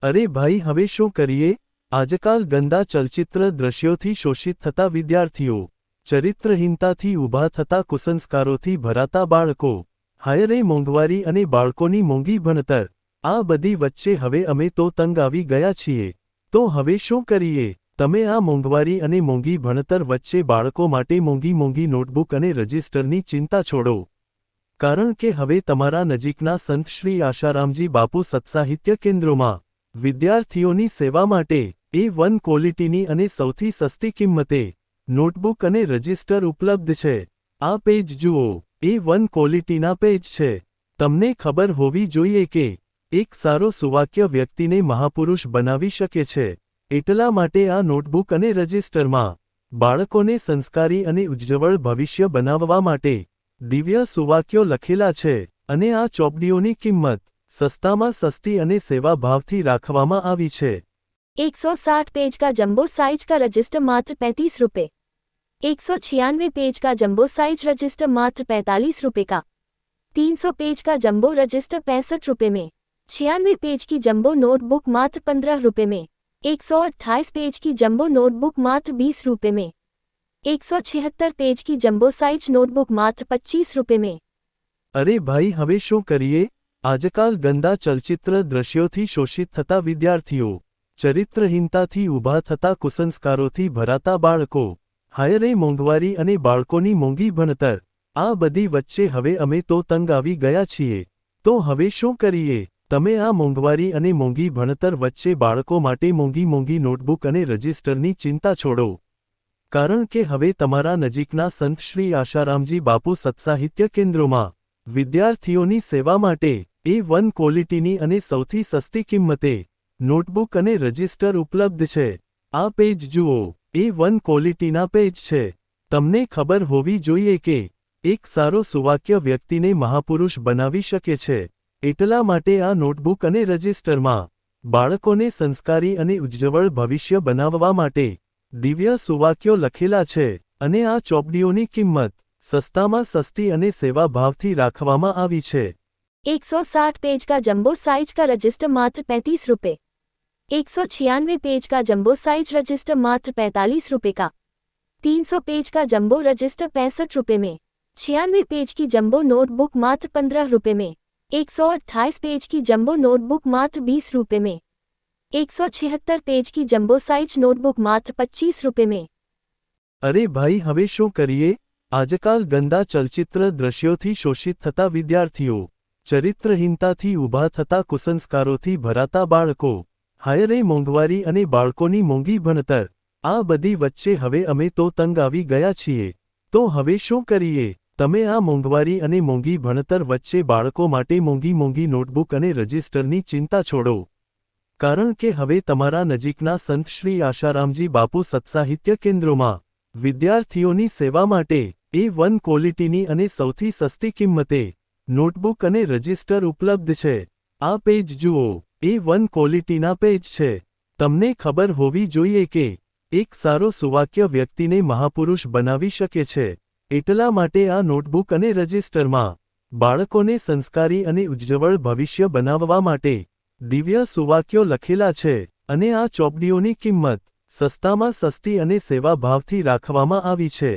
અરે ભાઈ, હવે શું કરીએ? આજકાલ ગંદા ચલચિત્ર દ્રશ્યોથી શોષિત થતા વિદ્યાર્થીઓ, ચરિત્રહીનતાથી ઊભા થતા કુસંસ્કારોથી ભરાતા બાળકો, હાય રે મોંઘવારી અને બાળકોની મોંઘી ભણતર, આ બધી વચ્ચે હવે અમે તો તંગ આવી ગયા છીએ. તો હવે શું કરીએ? તમે આ મોંઘવારી અને મોંઘી ભણતર વચ્ચે બાળકો માટે મોંઘી નોટબુક અને રજિસ્ટરની ચિંતા છોડો. કારણ કે હવે તમારા નજીકના સંત શ્રી આશારામજી બાપુ સત્સાહિત્ય કેન્દ્રોમાં વિદ્યાર્થીઓની સેવા માટે A1 ક્વોલિટીની અને સૌથી સસ્તી કિંમતે નોટબુક અને રજિસ્ટર ઉપલબ્ધ છે. આ પેજ જુઓ, A1 ક્વોલિટીના પેજ છે. તમને ખબર હોવી જોઈએ કે એક સારો સુવાક્ય વ્યક્તિને મહાપુરુષ બનાવી શકે છે. એટલા માટે આ નોટબુક અને રજિસ્ટરમાં બાળકોને સંસ્કારી અને ઉજ્જવળ ભવિષ્ય બનાવવા માટે દિવ્ય સુવાક્યો લખેલા છે. અને આ ચોપડીઓની કિંમત सस्ताમાં सस्ती અને सेवा भावથી રાખવામાં આવી છે. 160 पेज का जंबो साइज का रजिस्टर मात्र 35 रुपये। 196 पेज का जंबो साइज रजिस्टर मात्र 45 रुपये का। 300 पेज का जंबो रजिस्टर 65 रुपये में। 96 पेज की जंबो नोटबुक मात्र 15 रुपये में। 128 पेज की जंबो नोटबुक मात्र 20 रुपये में। 176 पेज की जंबो साइज नोटबुक मात्र 25 रुपये में। अरे भाई, હવે શું કરીએ? આજકાલ ગંદા ચલચિત્ર દ્રશ્યોથી શોષિત થતા વિદ્યાર્થીઓ, ચરિત્રહીનતાથી ઊભા થતા કુસંસ્કારોથી ભરાતા બાળકો, હાય રે મોંઘવારી અને બાળકોની મોંઘી ભણતર, આ બધી વચ્ચે હવે અમે તો તંગ આવી ગયા છીએ. તો હવે શું કરીએ? તમે આ મોંઘવારી અને મોંઘી ભણતર વચ્ચે બાળકો માટે મોંઘી નોટબુક અને રજિસ્ટરની ચિંતા છોડો. કારણ કે હવે તમારા નજીકના સંત શ્રી આશારામજી બાપુ સત્સાહિત્ય કેન્દ્રોમાં વિદ્યાર્થીઓની સેવા માટે A1 ક્વોલિટીની અને સૌથી સસ્તી કિંમતે નોટબુક અને રજિસ્ટર ઉપલબ્ધ છે. આ પેજ જુઓ, A1 ક્વોલિટીના પેજ છે. તમને ખબર હોવી જોઈએ કે એક સારો સુવાક્ય વ્યક્તિને મહાપુરુષ બનાવી શકે છે. એટલા માટે આ નોટબુક અને રજિસ્ટરમાં બાળકોને સંસ્કારી અને ઉજ્જવળ ભવિષ્ય બનાવવા માટે દિવ્ય સુવાક્યો લખેલા છે. અને આ ચોપડીઓની કિંમત સસ્તામાં સસ્તી અને સેવા ભાવથી રાખવામાં આવી છે. 160 पेज का जंबो साइज का रजिस्टर मात्र 35 रुपये। 196 पेज का जंबो साइज रजिस्टर मात्र 45 रुपये का। 300 पेज का जंबो रजिस्टर 65 रुपये में। 96 पेज की जंबो नोटबुक मात्र 15 रुपये में। 128 पेज की जंबो नोटबुक मात्र 20 रुपये में। 176 पेज की जंबो साइज नोटबुक मात्र 25 रुपये में। अरे भाई, હવે શું કરીએ? આજકાલ ગંદા ચલચિત્ર દ્રશ્યોથી શોષિત થતા વિદ્યાર્થીઓ, ચરિત્રહીનતાથી ઊભા થતા કુસંસ્કારોથી ભરાતા બાળકો, હાય રે મોંઘવારી અને બાળકોની મોંઘી ભણતર, આ બધી વચ્ચે હવે અમે તો તંગ આવી ગયા છીએ. તો હવે શું કરીએ? તમે આ મોંઘવારી અને મોંઘી ભણતર વચ્ચે બાળકો માટે મોંઘી નોટબુક અને રજિસ્ટરની ચિંતા છોડો. કારણ કે હવે તમારા નજીકના સંત શ્રી આશારામજી બાપુ સત્સાહિત્ય કેન્દ્રોમાં વિદ્યાર્થીઓની સેવા માટે A1 ક્વોલિટીની અને સૌથી સસ્તી કિંમતે નોટબુક અને રજિસ્ટર ઉપલબ્ધ છે. આ પેજ જુઓ, A1 ક્વોલિટીના પેજ છે. તમને ખબર હોવી જોઈએ કે એક સારો સુવાક્ય વ્યક્તિને મહાપુરુષ બનાવી શકે છે. એટલા માટે આ નોટબુક અને રજિસ્ટરમાં બાળકોને સંસ્કારી અને ઉજ્જવળ ભવિષ્ય બનાવવા માટે દિવ્ય સુવાક્યો લખેલા છે. અને આ ચોપડીઓની કિંમત સસ્તામાં સસ્તી અને સેવા ભાવથી રાખવામાં આવી છે.